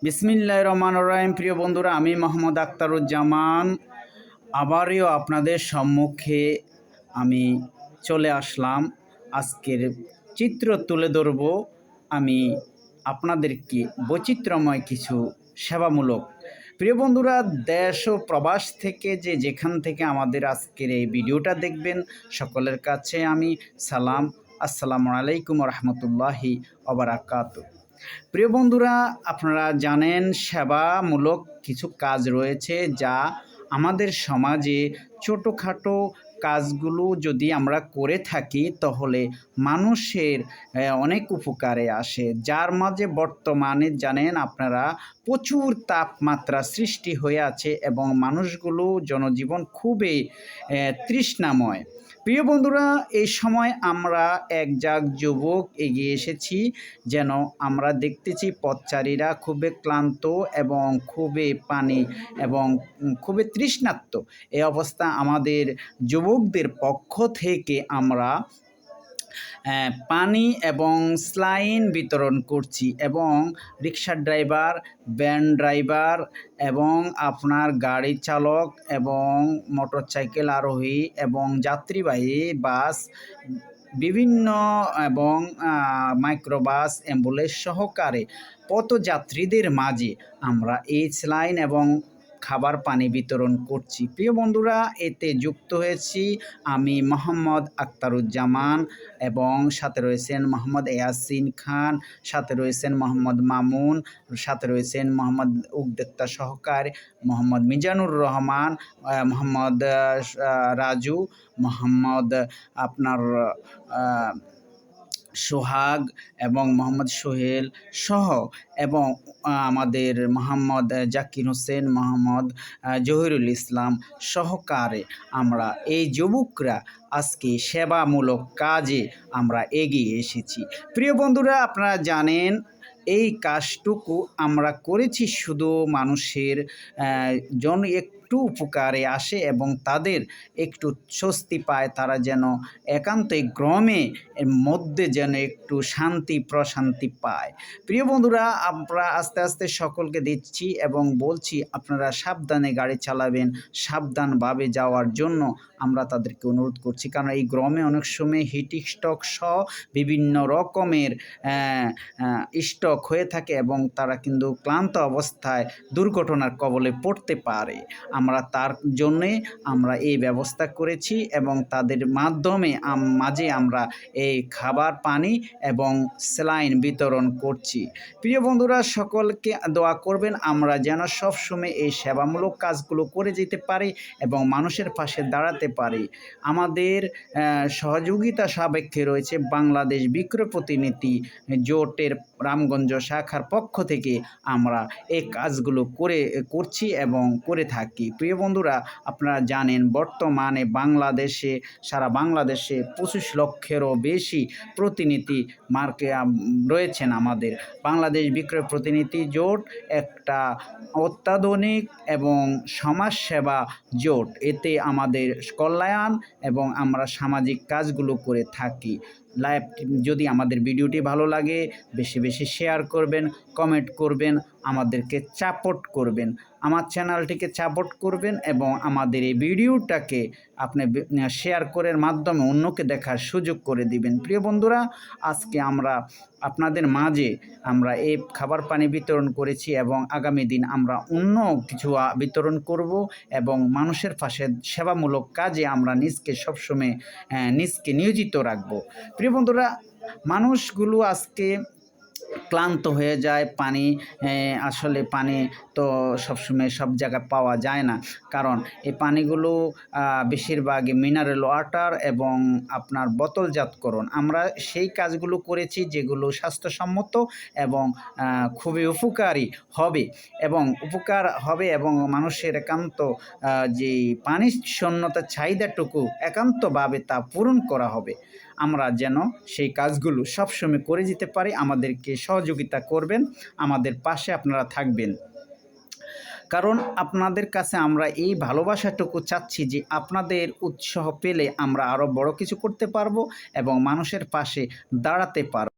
বিসমিল্লাহির রহমানির রহিম। প্রিয় বন্ধুরা, আমি মোহাম্মদ আখতারুজ্জামান আবারও আপনাদের সম্মুখে আমি চলে আসলাম। আজকের চিত্র তুলে ধরব আমি আপনাদেরকে বৈচিত্র্যময় কিছু সেবামূলক। প্রিয় বন্ধুরা, দেশ ও প্রবাস থেকে যেখান থেকে আমাদের আজকের এই ভিডিওটা দেখবেন, সকলের কাছে আমি সালাম, আসসালামু আলাইকুম রহমতুল্লাহি ওয়া বারাকাতুহু। প্রিয় বন্ধুরা, আপনারা জানেন সেবামূলক কিছু কাজ রয়েছে যা আমাদের সমাজে ছোটোখাটো কাজগুলো যদি আমরা করে থাকি তাহলে মানুষের অনেক উপকারে আসে। যার মাঝে বর্তমানে জানেন আপনারা প্রচুর তাপমাত্রা সৃষ্টি হয়ে আছে এবং মানুষগুলো জনজীবন খুবই তৃষ্ণাময়। প্রিয় বন্ধুরা, এই সময় আমরা একজাক যুবক এগিয়ে এসেছি, যেন আমরা দেখতেছি পথচারীরা খুবই ক্লান্ত এবং খুবই পানি এবং খুবই তৃষ্ণার্ত। এই অবস্থা আমাদের যুবকদের পক্ষ থেকে আমরা পানি এবং স্যালাইন বিতরণ করছি এবং রিক্সার ড্রাইভার, ভ্যান ড্রাইভার এবং আপনার গাড়ি চালক এবং মোটরসাইকেল আরোহী এবং যাত্রীবাহী বাস বিভিন্ন এবং মাইক্রোবাস, অ্যাম্বুলেন্স সহকারে পথযাত্রীদের মাঝে আমরা এই স্যালাইন এবং খাবার পানি বিতরণ করছি। প্রিয় বন্ধুরা, এতে যুক্ত হয়েছি আমি মোহাম্মদ আখতারুজ্জামান এবং সাথে রয়েছেন মোহাম্মদ ইয়াসিন খান, সাথে রয়েছেন মোহাম্মদ মামুন, সাথে রয়েছেন মোহাম্মদ উদ্যোক্তা সহকারী মোহাম্মদ মিজানুর রহমান, মোহাম্মদ রাজু, মোহাম্মদ আপনার সোহাগ এবং মোহাম্মদ সোহেল সহ এবং আমাদের মোহাম্মদ জাকির হোসেন, মোহাম্মদ জহিরুল ইসলাম সহকারে আমরা এই যুবকরা আজকে সেবামূলক কাজে আমরা এগিয়ে এসেছি। প্রিয় বন্ধুরা, আপনারা জানেন এই কাজটুকু আমরা করেছি শুধু মানুষের জন্য একটু উপকারে আসে এবং তাদের একটু স্বস্তি পায়, তারা যেন একান্তই গ্রামে মধ্যে যেন একটু শান্তি প্রশান্তি পায়। প্রিয় বন্ধুরা, আমরা আস্তে আস্তে সকলকে দিচ্ছি এবং বলছি আপনারা সাবধানে গাড়ি চালাবেন, সাবধানভাবে যাওয়ার জন্য আমরা তাদেরকে অনুরোধ করছি। কারণ এই গ্রামে অনেক সময় হিট স্ট্রোক সহ বিভিন্ন রকমের স্ট্রোক হয়ে থাকে এবং তারা কিন্তু ক্লান্ত অবস্থায় দুর্ঘটনার কবলে পড়তে পারে। আমরা তার জন্যে আমরা এই ব্যবস্থা করেছি এবং তাদের মাধ্যমে মাঝে আমরা এই খাবার পানি এবং স্যালাইন বিতরণ করছি। প্রিয় বন্ধুরা, সকলকে দোয়া করবেন আমরা যেন সবসময় এই সেবামূলক কাজগুলো করে যেতে পারি এবং মানুষের পাশে দাঁড়াতে পারি। আমাদের সহযোগিতা সাপেক্ষে রয়েছে বাংলাদেশ বিক্রয় প্রতিনিধি জোটের রামগঞ্জ শাখার পক্ষ থেকে আমরা এই কাজগুলো করছি এবং করে থাকি। প্রিয় বন্ধুরা, আপনারা জানেন বর্তমানে সারা বাংলাদেশে 25 লক্ষেরও বেশি প্রতিনিধি রয়েছেন। আমাদের বাংলাদেশ বিক্রয় প্রতিনিধি জোট একটা অত্যাধুনিক এবং সমাজসেবা জোট। এতে আমাদের কল্যাণ এবং আমরা সামাজিক কাজগুলো করে থাকি। যদি আমাদের ভিডিওটি ভালো লাগে বেশি বেশি শেয়ার করবেন, কমেন্ট করবেন, আমাদেরকে সাপোর্ট করবেন, আমার চ্যানেলটিকে সাপোর্ট করবেন এবং আমাদের এই ভিডিওটাকে আপনি শেয়ার করার মাধ্যমে অন্যকে দেখার সুযোগ করে দিবেন। প্রিয় বন্ধুরা, আজকে আমরা আপনাদের মাঝে আমরা এই খাবার পানি বিতরণ করেছি এবং আগামী দিন আমরা অন্য কিছু বিতরণ করব এবং মানুষের পাশে সেবামূলক কাজে আমরা সবসময় নিজকে নিয়োজিত রাখব। প্রিয় বন্ধুরা, মানুষগুলো আজকে ক্লান্ত হয়ে যায়। আসলে পানি তো সবসময় সব জায়গায় পাওয়া যায় না, কারণ এই পানিগুলো বেশিরভাগই মিনারেল ওয়াটার এবং আপনার বোতলজাতকরণ। আমরা সেই কাজগুলো করেছি যেগুলো স্বাস্থ্যসম্মত এবং খুবই উপকার হবে এবং মানুষের একান্ত যে পানি শূন্যতার চাহিদাটুকু একান্তভাবে তা পূরণ করা হবে। আমরা যেন সেই কাজগুলো সবসময় করে যেতে পারি। আমাদেরকে সহযোগিতা করবেন, আমাদের পাশে আপনারা থাকবেন, কারণ আপনাদের কাছে আমরা এই ভালোবাসাটুকু চাচ্ছি যে আপনাদের উৎসাহ পেলে আমরা আরও বড় কিছু করতে পারবো এবং মানুষের পাশে দাঁড়াতে পারব।